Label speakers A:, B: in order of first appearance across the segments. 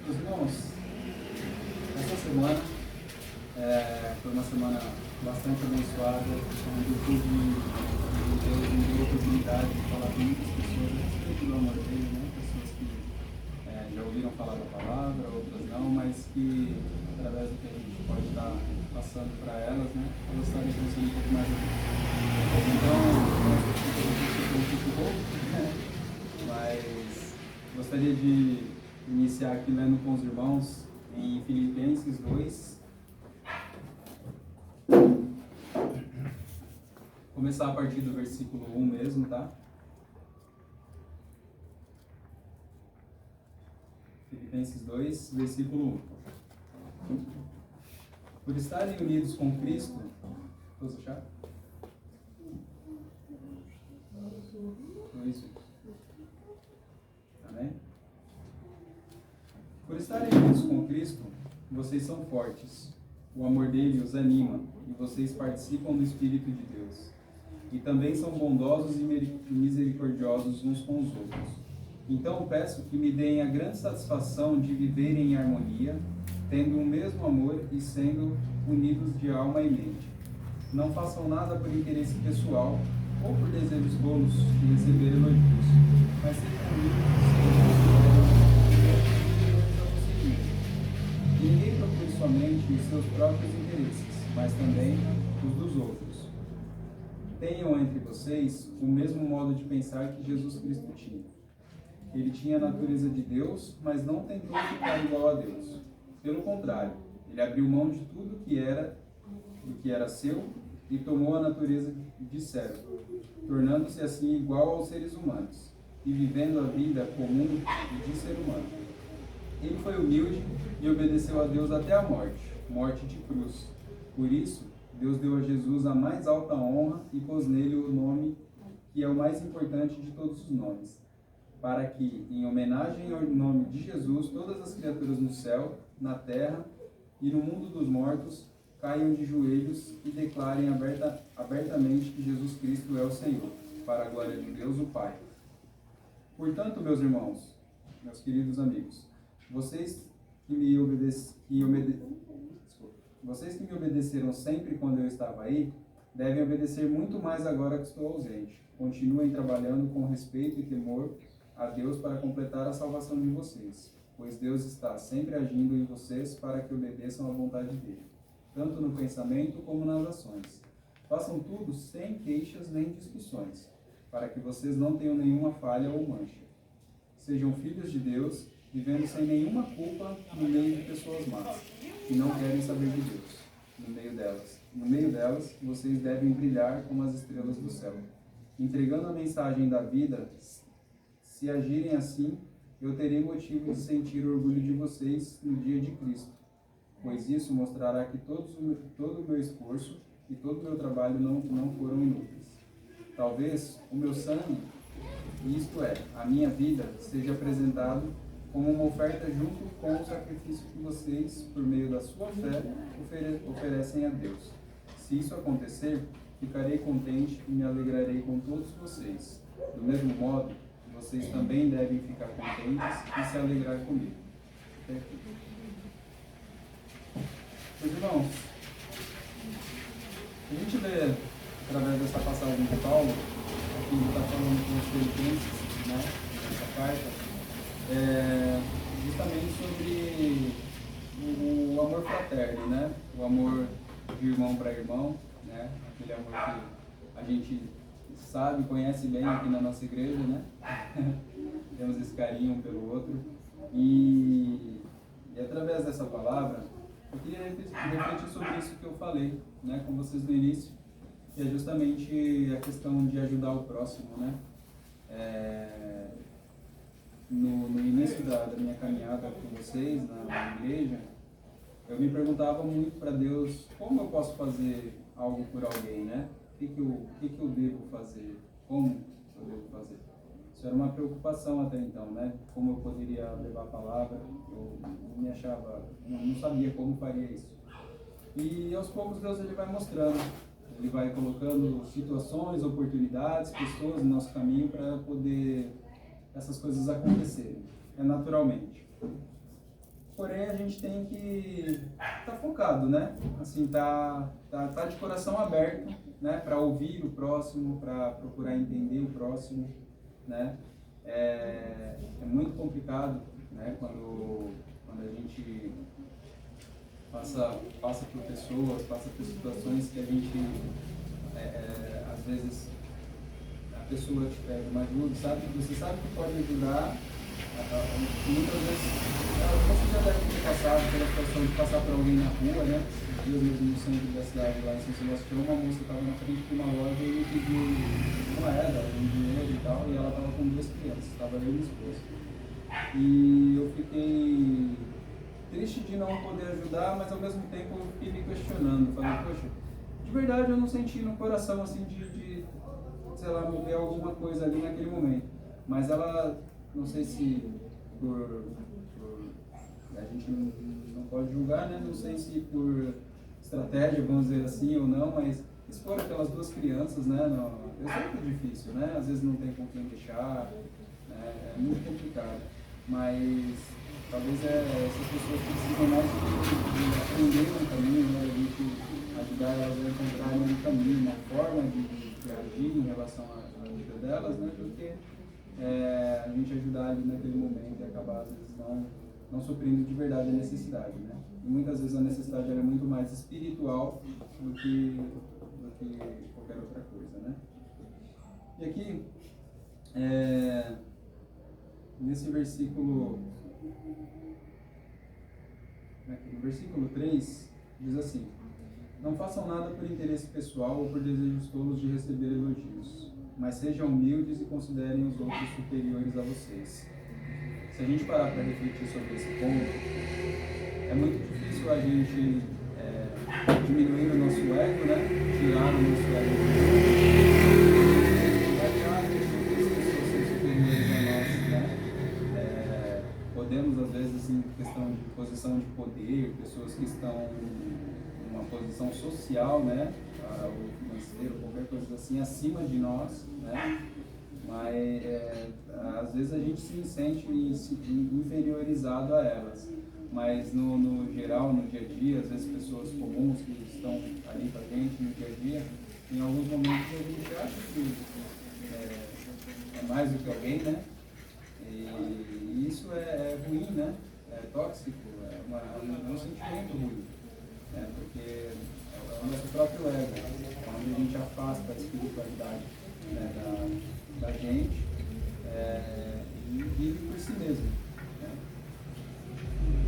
A: Meus irmãos, essa semana foi uma semana bastante abençoada, onde eu pude, Deus me deu a oportunidade de falar com muitas pessoas a respeito do amor dele, né? Pessoas que já ouviram falar da palavra, outras não, mas que através do que a gente pode estar passando para elas, né? Elas estarem conhecendo um pouco mais de Deus. Então, mas gostaria de iniciar aqui lendo com os irmãos em Filipenses 2. Começar a partir do versículo 1 mesmo, tá? Filipenses 2, versículo 1. Por estarem unidos com Cristo, posso achar? 2. Amém? Por estarem unidos com Cristo, vocês são fortes. O amor dele os anima e vocês participam do Espírito de Deus. E também são bondosos e misericordiosos uns com os outros. Então peço que me deem a grande satisfação de viverem em harmonia, tendo o mesmo amor e sendo unidos de alma e mente. Não façam nada por interesse pessoal ou por desejos tolos de receber elogios, mas sejam unidos e ninguém procure somente os seus próprios interesses, mas também os dos outros. Tenham entre vocês o mesmo modo de pensar que Jesus Cristo tinha. Ele tinha a natureza de Deus, mas não tentou ficar igual a Deus. Pelo contrário, ele abriu mão de tudo do que era seu e tomou a natureza de servo, tornando-se assim igual aos seres humanos e vivendo a vida comum de ser humano. Ele foi humilde e obedeceu a Deus até a morte de cruz. Por isso, Deus deu a Jesus a mais alta honra e pôs nele o nome que é o mais importante de todos os nomes, para que, em homenagem ao nome de Jesus, todas as criaturas no céu, na terra e no mundo dos mortos caiam de joelhos e declarem abertamente que Jesus Cristo é o Senhor, para a glória de Deus o Pai. Portanto, meus irmãos, meus queridos amigos, vocês que me obedeceram sempre quando eu estava aí, devem obedecer muito mais agora que estou ausente. Continuem trabalhando com respeito e temor a Deus para completar a salvação de vocês, pois Deus está sempre agindo em vocês para que obedeçam à vontade dele, tanto no pensamento como nas ações. Façam tudo sem queixas nem discussões, para que vocês não tenham nenhuma falha ou mancha. Sejam filhos de Deus, vivendo sem nenhuma culpa no meio de pessoas más, que não querem saber de Deus. No meio delas, vocês devem brilhar como as estrelas do céu, entregando a mensagem da vida. Se agirem assim, eu terei motivo de sentir orgulho de vocês no dia de Cristo, pois isso mostrará que todo o meu esforço e todo o meu trabalho não foram inúteis. Talvez o meu sangue, isto é, a minha vida, seja apresentado como uma oferta junto com o sacrifício que vocês, por meio da sua fé, oferecem a Deus. Se isso acontecer, ficarei contente e me alegrarei com todos vocês. Do mesmo modo, vocês também devem ficar contentes e se alegrar comigo. Meus irmãos, a gente lê através dessa passagem de Paulo, que está falando com os Filipenses, né, nessa carta, justamente sobre o amor fraterno, né? O amor de irmão para irmão, né? Aquele amor que a gente sabe, conhece bem aqui na nossa igreja, né? Temos esse carinho um pelo outro. E através dessa palavra, eu queria refletir sobre isso que eu falei, né, com vocês no início, que é justamente a questão de ajudar o próximo, né? No início da minha caminhada com vocês na igreja, eu me perguntava muito para Deus como eu posso fazer algo por alguém, né? O que eu devo fazer? Como eu devo fazer? Isso era uma preocupação até então, né? Como eu poderia levar a palavra, eu não sabia como faria isso. E aos poucos Deus ele vai mostrando, ele vai colocando situações, oportunidades, pessoas no nosso caminho para poder essas coisas acontecerem, naturalmente. porém a gente tem que estar focado, né? Assim, tá de coração aberto, né? Para ouvir o próximo, para procurar entender o próximo, né? É muito complicado, né? Quando a gente passa por pessoas, passa por situações que a gente, às vezes, a pessoa te pede uma ajuda, você sabe que pode ajudar, muitas vezes, você já deve ter passado pela situação de passar por alguém na rua, né? Eu mesmo no centro da cidade, lá em São Sebastião, uma moça estava na frente de uma loja e me pediu moeda, dinheiro e tal, e ela estava com 2 crianças, estava eu e minha esposa. E eu fiquei triste de não poder ajudar, mas ao mesmo tempo eu fiquei me questionando. Falei, poxa, de verdade eu não senti no coração assim de sei lá, mover alguma coisa ali naquele momento. Mas ela, não sei se a gente não pode julgar, né? Não sei se por estratégia, vamos dizer assim, ou não, mas expor aquelas 2 crianças, né? Eu sei que é difícil, né? Às vezes não tem com quem deixar, né? É muito complicado. Mas talvez essas pessoas precisam mais de aprender um caminho, né? A gente ajudar elas a encontrarem um caminho, uma forma de agir em relação à vida delas, né? Do que a gente ajudar ali naquele momento e acabar, às vezes, não suprindo de verdade a necessidade, né? E muitas vezes a necessidade é muito mais espiritual do que qualquer outra coisa, né? E aqui, nesse versículo, no versículo 3, diz assim: não façam nada por interesse pessoal ou por desejos tolos de receber elogios, mas sejam humildes e considerem os outros superiores a vocês. Se a gente parar para refletir sobre esse ponto, é muito difícil a gente diminuir o nosso ego, né? Tirar o nosso ego e achar que as pessoas são superiores a nós, né? Podemos, às vezes, assim, questão de posição de poder, pessoas que estão em uma posição social, né? Ou financeira, qualquer coisa assim, acima de nós, né? Mas às vezes a gente se sente inferiorizado a elas, mas no geral, no dia a dia, às vezes pessoas comuns que estão ali com a gente no dia a dia, em alguns momentos a gente acha que é mais do que alguém, né? E isso é ruim, né? É tóxico, é um sentimento ruim, né? Porque é o nosso próprio ego, onde a gente afasta a espiritualidade, né, da gente e vive por si mesmo, né?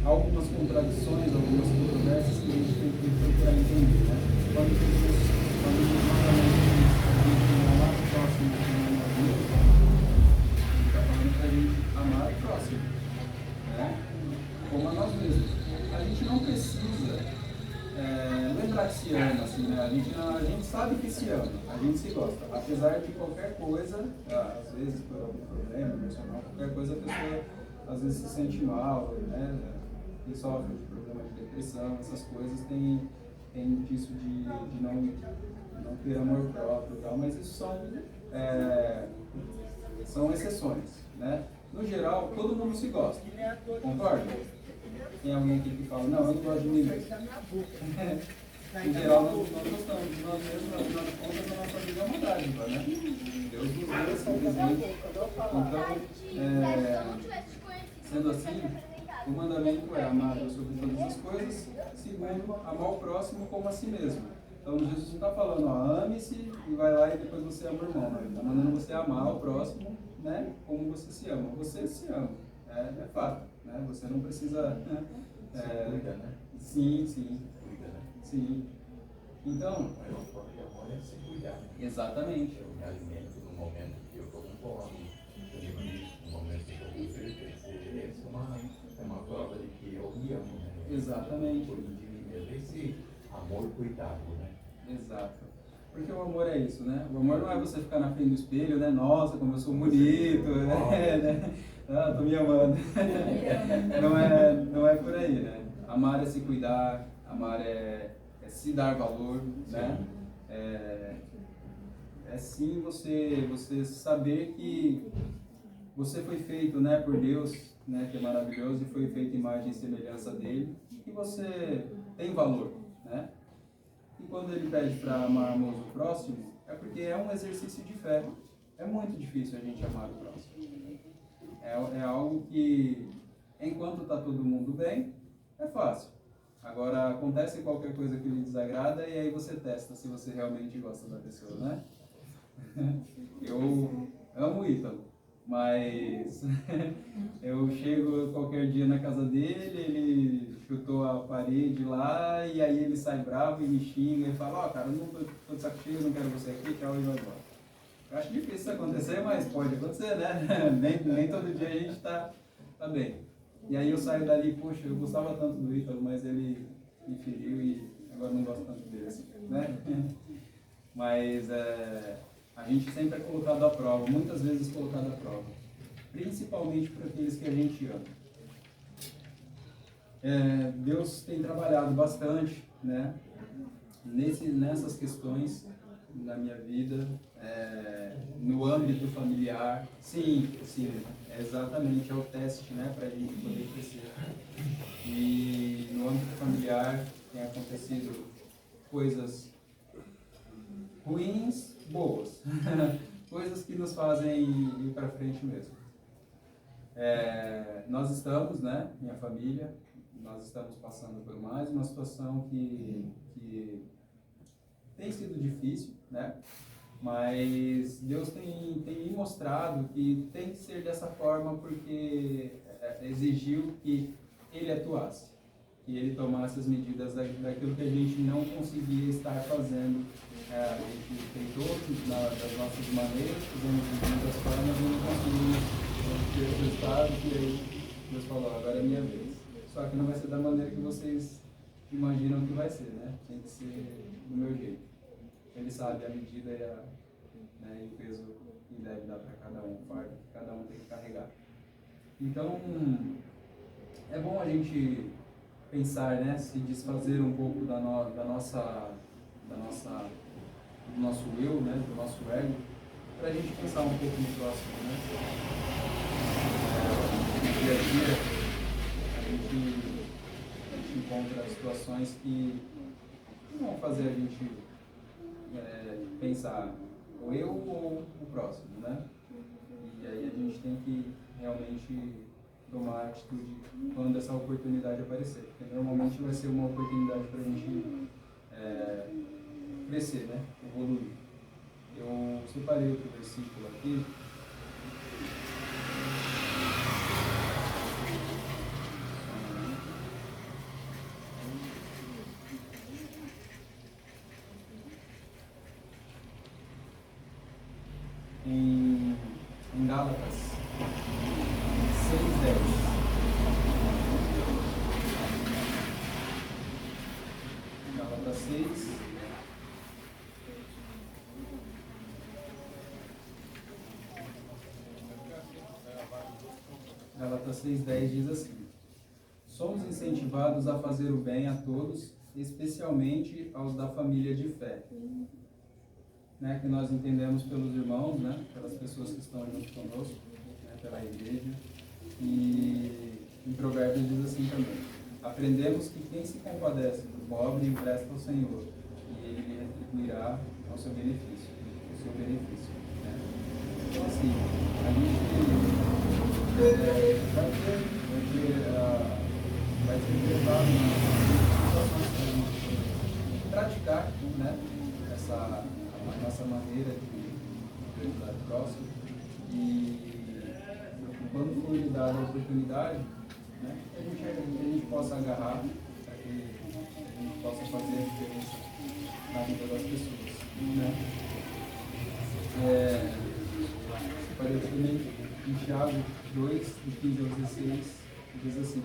A: Há algumas contradições, algumas controvérsias que a gente tem que procurar entender, né? Quando Jesus manda a gente amar o próximo como a Deus, ele está falando para a gente amar o próximo, né? Como a nós mesmos. A gente não precisa lembrar que se ama, assim, né? A gente sabe que se ama, a gente se gosta. Apesar de qualquer coisa, às vezes por algum problema emocional, qualquer coisa, a pessoa às vezes se sente mal, né? E sofre de problema de depressão, essas coisas tem disso de não ter amor próprio e tal, mas isso são exceções, né? No geral, todo mundo se gosta, concorda? Tem alguém aqui que fala, não, eu não gosto de mim mesmo. Em geral, nós gostamos de nós mesmos, afinal de contas, a nossa vida é uma dádiva, né? Deus nos deu simplesmente. Então, sendo assim, o mandamento é amar Deus sobre todas as coisas, segundo, amar o próximo como a si mesmo. Então, Jesus não está falando, ame-se e vai lá e depois você ama o irmão. Não, ele está mandando você amar o próximo, né, como você se ama. Você se ama, é fato, né? Você não precisa...
B: Cuida, né?
A: Sim.
B: Cuida, né?
A: Sim. Então...
B: Mas uma forma de amor é se cuidar.
A: Exatamente.
B: Eu me alimento no momento que eu estou com fome. Eu me alimento no momento que eu estou com sede. Essa é uma prova de que eu me amo, né?
A: Exatamente.
B: Eu cuido de mim mesmo. Esse amor cuidado, né?
A: Exato. Porque o amor é isso, né? O amor não é você ficar na frente do espelho, né? Nossa, como eu sou bonito, né? Ah, tô me amando. Não é por aí, né? Amar é se cuidar, amar é se dar valor, né? É sim você saber que você foi feito, né, por Deus, né, que é maravilhoso e foi feito imagem e semelhança dele, e você tem valor, né? E quando ele pede para amarmos o próximo, é porque é um exercício de fé. É muito difícil a gente amar o próximo. É algo que, enquanto está todo mundo bem, é fácil. Agora, acontece qualquer coisa que lhe desagrada e aí você testa se você realmente gosta da pessoa, né? Eu amo o Ítalo, mas eu chego qualquer dia na casa dele, ele chutou a parede lá e aí ele sai bravo e me xinga e fala: ó, cara, eu não tô de saco cheio, não quero você aqui, tchau, e vai embora. Eu acho difícil isso acontecer, mas pode acontecer, né? Nem todo dia a gente tá bem. E aí eu saio dali, poxa, eu gostava tanto do Ítalo, mas ele me feriu e agora não gosto tanto dele assim, né? Mas a gente sempre é colocado à prova, muitas vezes colocado à prova, principalmente por aqueles que a gente ama. Deus tem trabalhado bastante, né, nessas questões na minha vida, no âmbito familiar. Sim, exatamente, é o teste, né, para a gente poder crescer. E no âmbito familiar tem acontecido coisas ruins, boas, coisas que nos fazem ir para frente mesmo. Nós estamos, né, minha família, nós estamos passando por mais uma situação que tem sido difícil, né? Mas Deus tem me mostrado que tem que ser dessa forma porque exigiu que Ele atuasse, que Ele tomasse as medidas daquilo que a gente não conseguia estar fazendo. A gente tentou das nossas maneiras, fizemos de muitas formas e não conseguimos ter o resultado, e aí Deus falou: agora é minha vez. Só que não vai ser da maneira que vocês imaginam que vai ser, né? Tem que ser do meu jeito. Ele sabe a medida e o peso que deve dar para cada um, o fardo que cada um tem que carregar. Então, é bom a gente pensar, né? Se desfazer um pouco do nosso eu, né? Do nosso ego, para a gente pensar um pouco no próximo, né? No dia a dia, a gente encontra situações que não vão fazer a gente pensar ou eu ou o próximo, né? E aí a gente tem que realmente tomar atitude quando essa oportunidade aparecer, porque normalmente vai ser uma oportunidade para a gente crescer, né? Evoluir. Eu separei outro versículo aqui. Em Gálatas 6:10. Gálatas 6. Gálatas 6:10 diz assim: somos incentivados a fazer o bem a todos, especialmente aos da família de fé. Né, que nós entendemos pelos irmãos, né, pelas pessoas que estão junto conosco, né, pela igreja. E em Provérbios diz assim também: aprendemos que quem se compadece do pobre empresta ao Senhor, e Ele lhe retribuirá ao seu benefício, né? Então assim, a gente vai ser levado nas situações que a gente praticar, né, a nossa maneira de ajudar o próximo, e quando for lhe dada a oportunidade, né, a gente possa agarrar, para que a gente possa fazer a diferença na vida das pessoas, né? Separei também em Tiago 2, de 15 ao 16, diz assim: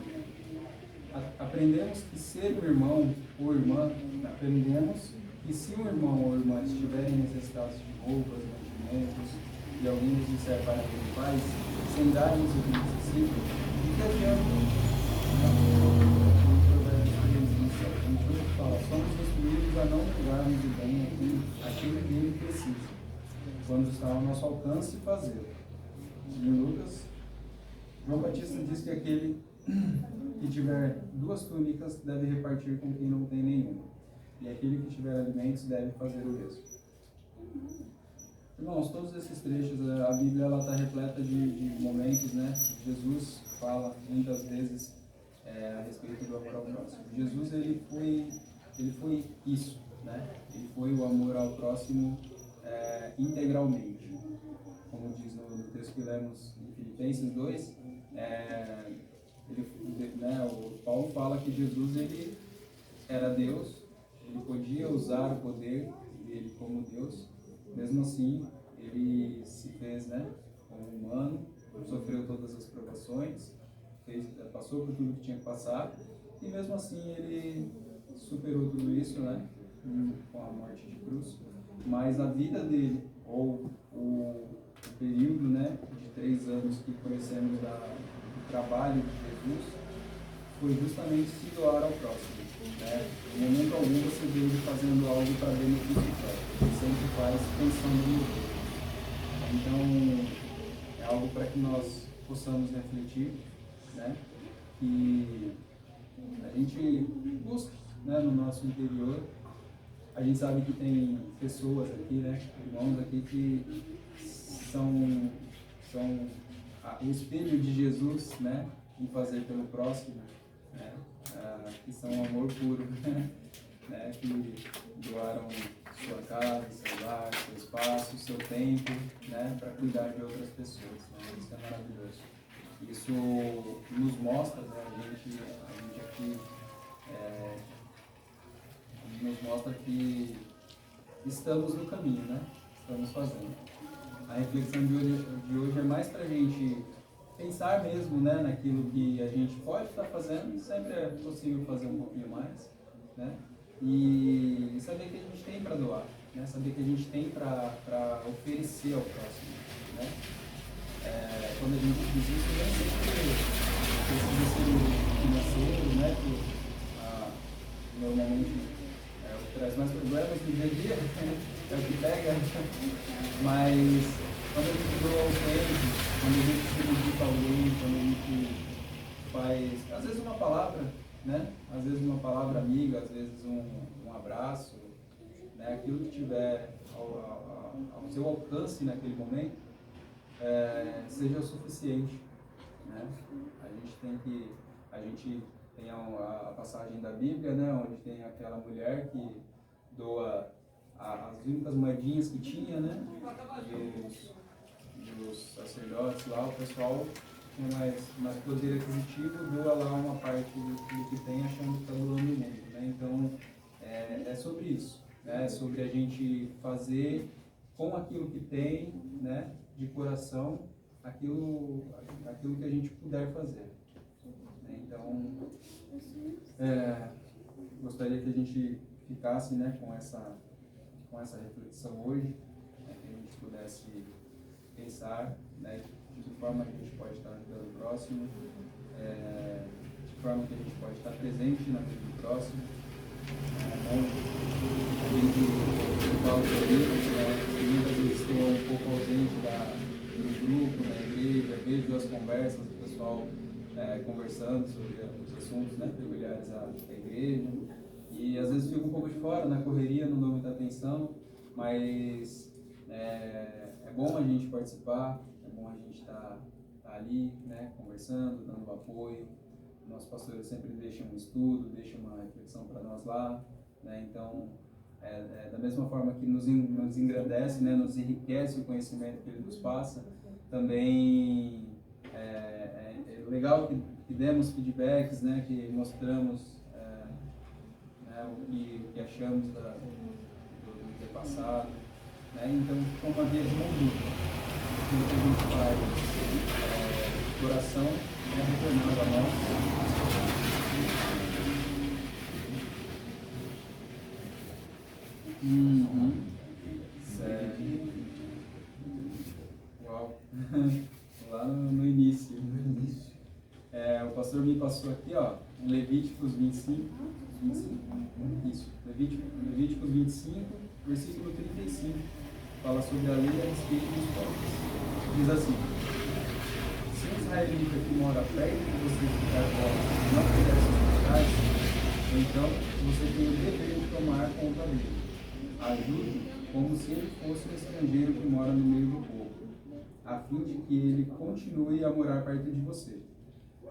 A: aprendemos que ser o irmão ou irmã, aprendemos que se um irmão ou irmã estiverem necessitados de roupas, mantimentos, e alguém lhes disser para que ele faz, sem dar-lhes o que necessitam, de que adianta? A gente fala: somos instruídos a não negarmos o bem aquilo que ele precisa, quando está ao nosso alcance fazer. Em Lucas João Batista diz que aquele que tiver 2 túnicas deve repartir com quem não tem nenhuma, e aquele que tiver alimentos deve fazer o mesmo. Irmãos, todos esses trechos, a Bíblia está repleta de momentos, né? Jesus fala muitas vezes a respeito do amor ao próximo. Jesus, ele foi isso, né? Ele foi o amor ao próximo integralmente. Como diz no texto que lemos em Filipenses 2, o Paulo fala que Jesus, ele era Deus, ele podia usar o poder dele como Deus, mesmo assim ele se fez, né, como humano, sofreu todas as provações, passou por tudo que tinha que passar, e mesmo assim ele superou tudo isso, né, com a morte de cruz. Mas a vida dele, ou o período, né, de 3 anos que conhecemos do trabalho de Jesus, foi justamente se doar ao próximo, né? Em momento algum você vê ele fazendo algo para benefício próprio, ele sempre faz pensando no outro. Então, é algo para que nós possamos refletir, né? Que a gente busque, né, no nosso interior. A gente sabe que tem pessoas aqui, né, irmãos aqui que são o espelho de Jesus, né, em fazer pelo próximo, né, que são amor puro, né, que doaram sua casa, seu lar, seu espaço, seu tempo, né, para cuidar de outras pessoas, né. Isso é maravilhoso. Isso nos mostra, né, a gente aqui nos mostra que estamos no caminho, né? Estamos fazendo. A reflexão de hoje é mais para a gente pensar mesmo, né, naquilo que a gente pode estar fazendo, sempre é possível fazer um pouquinho mais, né? E saber que a gente tem para doar, né? Saber que a gente tem para oferecer ao próximo, né? Quando a gente diz isso, nem sempre precisa ser financeiro, né? Que normalmente traz mais problemas no dia a dia, é o que pega, mas quando a gente doa o tempo, quando a gente se dedica a alguém, quando a gente faz, às vezes uma palavra, né? Às vezes uma palavra amiga, às vezes um abraço, né? Aquilo que tiver ao seu alcance naquele momento, seja o suficiente, né? A gente tem a passagem da Bíblia, né, onde tem aquela mulher que doa as únicas moedinhas que tinha, né, e os sacerdotes lá, o pessoal com mais poder aquisitivo, doa lá uma parte do que tem, achando que está doando o mundo, né. Então, é sobre isso, né, é sobre a gente fazer com aquilo que tem, né, de coração, aquilo que a gente puder fazer. Então, gostaria que a gente ficasse, né, com essa reflexão hoje, né, que a gente pudesse pensar, né, de que forma a gente pode estar ajudando o próximo, de que forma que a gente pode estar presente na vida do próximo. A gente fala sobre isso, muitas vezes estou um pouco ausente do grupo, da igreja, vejo as conversas do pessoal conversando sobre os assuntos, né, peculiares à igreja, e às vezes fico um pouco de fora, na correria, não dou muita atenção, mas é bom a gente participar, é bom a gente estar ali, né, conversando, dando apoio. Nossos pastores sempre deixam um estudo, deixam uma reflexão para nós lá, né, então da mesma forma que nos engrandece, né, nos enriquece o conhecimento que ele nos passa, também é legal que demos feedbacks, né, que mostramos né, o que achamos do dia passado, né, então fica uma via de mão dupla. Aquilo que a gente faz de coração é retornando a nós. Certo. Uau. Lá no início. O pastor me passou aqui, ó, em Levíticos 25. Isso. Levíticos 25, versículo 35. Fala sobre a lei a respeito dos pobres. Diz assim: se os israelita que mora perto de você ficar pobre não puder sustentar, então você tem o dever de tomar conta dele. Ajude como se ele fosse um estrangeiro que mora no meio do povo, a fim de que ele continue a morar perto de você.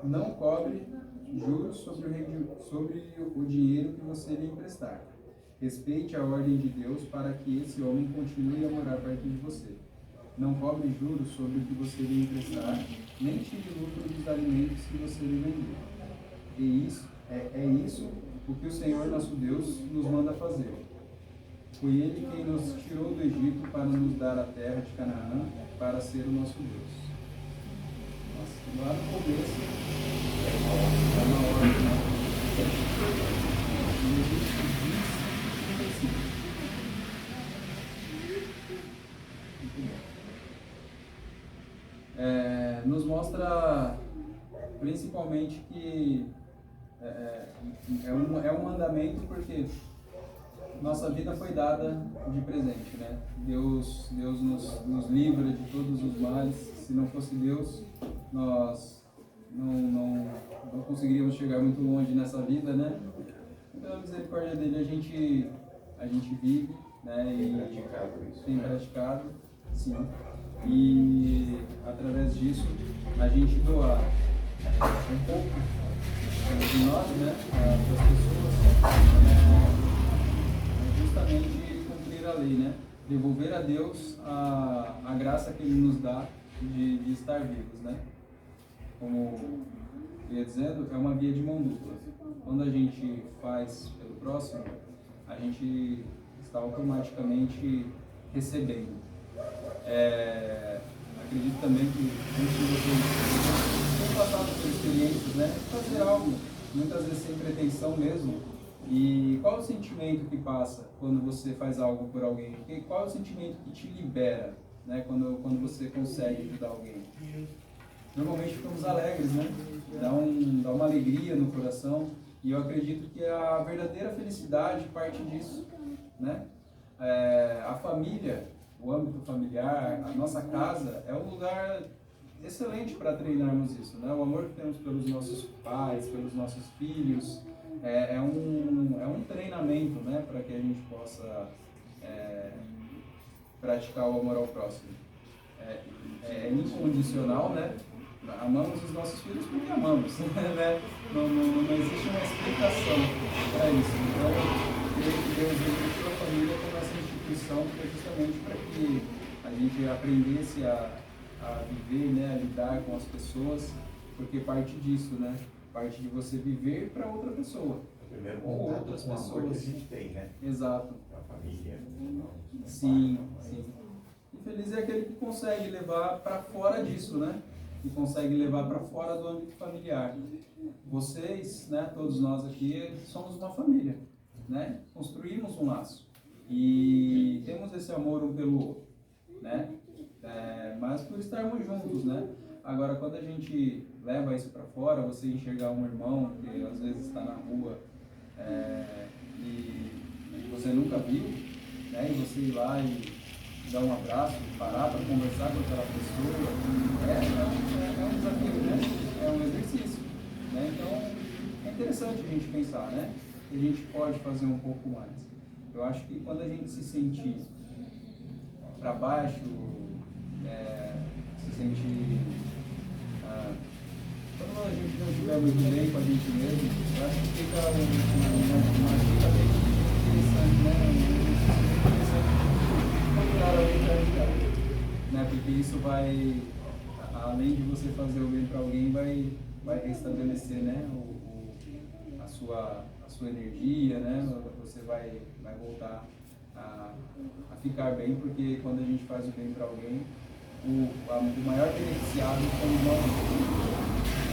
A: Não cobre juros sobre o dinheiro que você lhe emprestar. Respeite a ordem de Deus para que esse homem continue a morar perto de você. Não cobre juros sobre o que você lhe emprestar, nem tire lucro dos alimentos que você lhe vendeu. E isso é isso o que o Senhor nosso Deus nos manda fazer. Foi Ele quem nos tirou do Egito para nos dar a terra de Canaã, para ser o nosso Deus. Nossa, lá no começo, está na ordem, né? Nos mostra principalmente que é um mandamento porque nossa vida foi dada de presente, né? Deus nos livra de todos os males. Se não fosse Deus, nós não conseguiríamos chegar muito longe nessa vida, né? Pela misericórdia dele a gente vive, né? E tem praticado, sim. E através disso a gente doa um pouco de nós, né? Para as pessoas. Justamente cumprir a lei, né? Devolver a Deus a graça que Ele nos dá de estar vivos, né? Como eu ia dizendo, é uma via de mão dupla. Quando a gente faz pelo próximo, a gente está automaticamente recebendo. Acredito também que muitos de vocês têm passado por experiências, né? Fazer algo, muitas vezes sem pretensão mesmo. E qual é o sentimento que passa quando você faz algo por alguém? Qual é o sentimento que te libera, né? Quando você consegue ajudar alguém? Normalmente ficamos alegres, né? Dá uma alegria no coração. E eu acredito que a verdadeira felicidade parte disso, né? A família, o âmbito familiar, a nossa casa é um lugar excelente para treinarmos isso, né? O amor que temos pelos nossos pais, pelos nossos filhos, é um treinamento, né? Para que a gente possa praticar o amor ao próximo. É incondicional, né? Amamos os nossos filhos porque amamos, né? Não existe uma explicação para isso. Então, eu creio que Deus deixou a família como essa instituição que é justamente para que a gente aprendesse a viver, né? A lidar com as pessoas, porque parte disso, né? Parte de você viver para outra pessoa.
B: Primeiro
A: ou outras
B: com o amor
A: pessoas.
B: que a gente tem, né?
A: Exato.
B: A família.
A: Sim, sim. E feliz é aquele que consegue levar para fora disso, né? Que consegue levar para fora do âmbito familiar. Vocês, né, todos nós aqui, somos uma família, né? Construímos um laço e temos esse amor um pelo outro, né? Mas por estarmos juntos, né? Agora, quando a gente leva isso para fora, você enxergar um irmão que às vezes está na rua e você nunca viu, né? E você ir lá e dar um abraço, parar para conversar com aquela pessoa, é um desafio, né? É um exercício, né? Então, é interessante a gente pensar, né? Que a gente pode fazer um pouco mais. Eu acho que quando a gente se sentir para baixo, se sentir... quando a gente não estiver muito bem com a gente mesmo, eu acho que fica uma dica bem interessante, né? Né? Porque isso vai, além de você fazer o bem para alguém, vai restabelecer, né? a sua energia, né? Você vai voltar a ficar bem, porque quando a gente faz o bem para alguém, o maior beneficiado somos nós.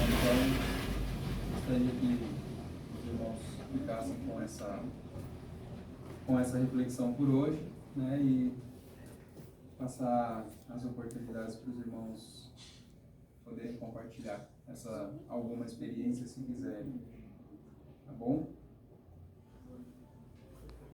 A: Então, gostaria que os irmãos ficassem com essa reflexão por hoje, né? E passar as oportunidades para os irmãos poderem compartilhar alguma experiência, se quiserem. Tá bom?